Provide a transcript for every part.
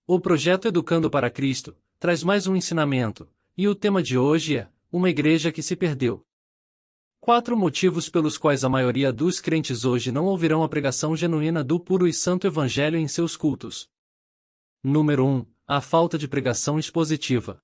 O projeto Educando para Cristo traz mais um ensinamento, e o tema de hoje é uma igreja que se perdeu. 4 motivos pelos quais a maioria dos crentes hoje não ouvirão a pregação genuína do puro e santo evangelho em seus cultos. Número 1. A falta de pregação expositiva.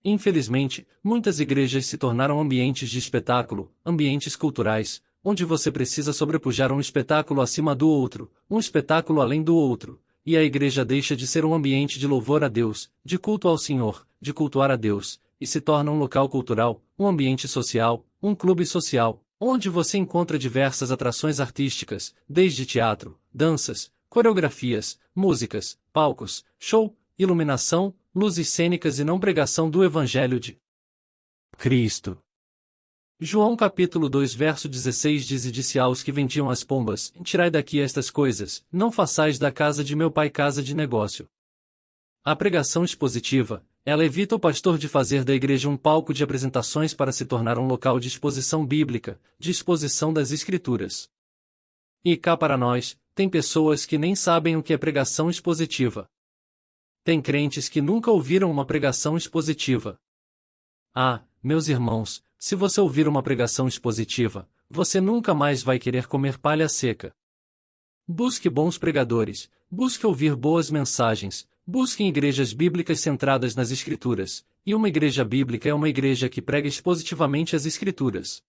Infelizmente, muitas igrejas se tornaram ambientes de espetáculo, ambientes culturais, onde você precisa sobrepujar um espetáculo acima do outro, um espetáculo além do outro, e a igreja deixa de ser um ambiente de louvor a Deus, de culto ao Senhor, de cultuar a Deus, e se torna um local cultural, um ambiente social, um clube social, onde você encontra diversas atrações artísticas, desde teatro, danças, coreografias, músicas, palcos, show, iluminação, luzes cênicas e não pregação do Evangelho de Cristo. João capítulo 2 verso 16 diz: E disse aos que vendiam as pombas: Tirai daqui estas coisas, não façais da casa de meu pai casa de negócio. A pregação expositiva, ela evita o pastor de fazer da igreja um palco de apresentações para se tornar um local de exposição bíblica, de exposição das Escrituras. E cá para nós, tem pessoas que nem sabem o que é pregação expositiva. Tem crentes que nunca ouviram uma pregação expositiva. Ah, meus irmãos, se você ouvir uma pregação expositiva, você nunca mais vai querer comer palha seca. Busque bons pregadores, busque ouvir boas mensagens, busque igrejas bíblicas centradas nas Escrituras, e uma igreja bíblica é uma igreja que prega expositivamente as Escrituras.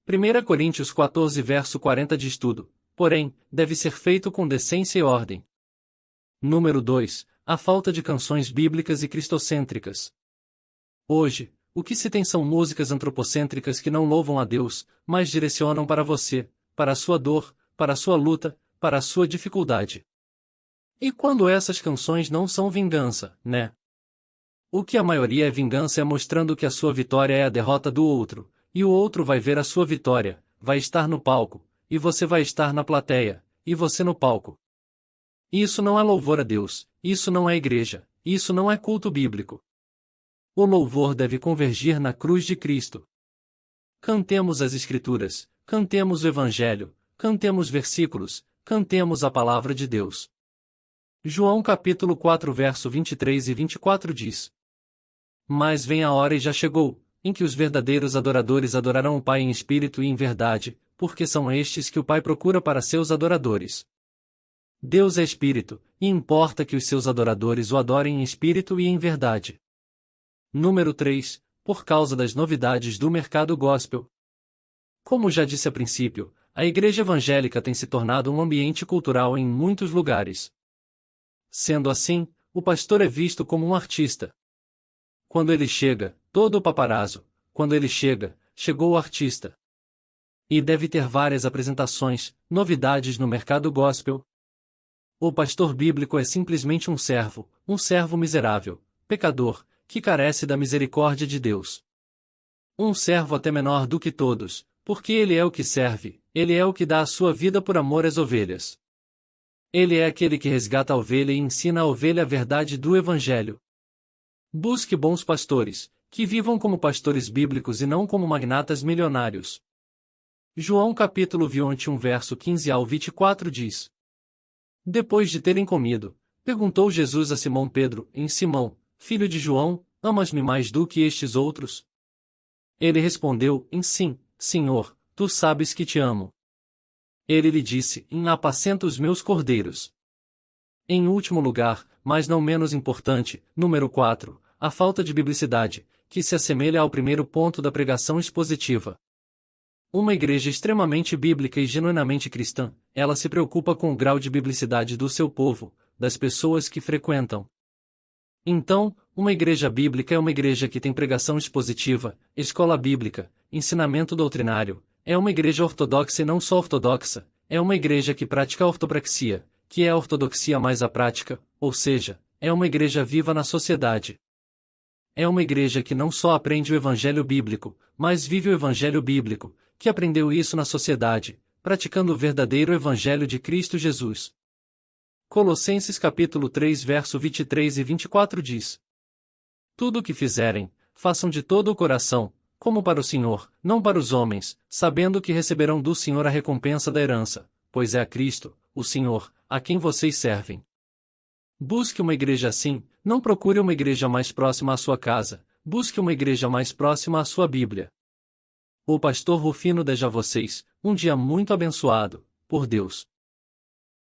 1 Coríntios 14 verso 40 diz tudo, porém, deve ser feito com decência e ordem. Número 2. A falta de canções bíblicas e cristocêntricas. Hoje, o que se tem são músicas antropocêntricas que não louvam a Deus, mas direcionam para você, para a sua dor, para a sua luta, para a sua dificuldade. E quando essas canções não são vingança, né? O que a maioria é vingança é mostrando que a sua vitória é a derrota do outro, e o outro vai ver a sua vitória, vai estar no palco, e você vai estar na plateia, e você no palco. Isso não é louvor a Deus, isso não é igreja, isso não é culto bíblico. O louvor deve convergir na cruz de Cristo. Cantemos as Escrituras, cantemos o Evangelho, cantemos versículos, cantemos a palavra de Deus. João capítulo 4 verso 23 e 24 diz: Mas vem a hora e já chegou, em que os verdadeiros adoradores adorarão o Pai em espírito e em verdade, porque são estes que o Pai procura para seus adoradores. Deus é espírito, e importa que os seus adoradores o adorem em espírito e em verdade. Número 3. Por causa das novidades do mercado gospel. Como já disse a princípio, a igreja evangélica tem se tornado um ambiente cultural em muitos lugares. Sendo assim, o pastor é visto como um artista. Quando ele chega, todo o paparazzo, quando ele chega, chegou o artista. E deve ter várias apresentações, novidades no mercado gospel. O pastor bíblico é simplesmente um servo miserável, pecador, que carece da misericórdia de Deus. Um servo até menor do que todos, porque ele é o que serve, ele é o que dá a sua vida por amor às ovelhas. Ele é aquele que resgata a ovelha e ensina a ovelha a verdade do Evangelho. Busque bons pastores, que vivam como pastores bíblicos e não como magnatas milionários. João capítulo 21 verso 15 ao 24 diz: Depois de terem comido, perguntou Jesus a Simão Pedro: Em Simão, filho de João, amas-me mais do que estes outros? Ele respondeu: Em sim, Senhor, tu sabes que te amo. Ele lhe disse: Apacenta os meus cordeiros. Em último lugar, mas não menos importante, número 4, a falta de biblicidade, que se assemelha ao primeiro ponto da pregação expositiva. Uma igreja extremamente bíblica e genuinamente cristã, ela se preocupa com o grau de biblicidade do seu povo, das pessoas que frequentam. Então, uma igreja bíblica é uma igreja que tem pregação expositiva, escola bíblica, ensinamento doutrinário, é uma igreja ortodoxa e não só ortodoxa, é uma igreja que pratica a ortopraxia, que é a ortodoxia mais a prática, ou seja, é uma igreja viva na sociedade. É uma igreja que não só aprende o evangelho bíblico, mas vive o evangelho bíblico, que aprendeu isso na sociedade, praticando o verdadeiro evangelho de Cristo Jesus. Colossenses capítulo 3 verso 23 e 24 diz: Tudo o que fizerem, façam de todo o coração, como para o Senhor, não para os homens, sabendo que receberão do Senhor a recompensa da herança, pois é a Cristo, o Senhor, a quem vocês servem. Busque uma igreja assim, não procure uma igreja mais próxima à sua casa, busque uma igreja mais próxima à sua Bíblia. O pastor Rufino deseja a vocês um dia muito abençoado, por Deus.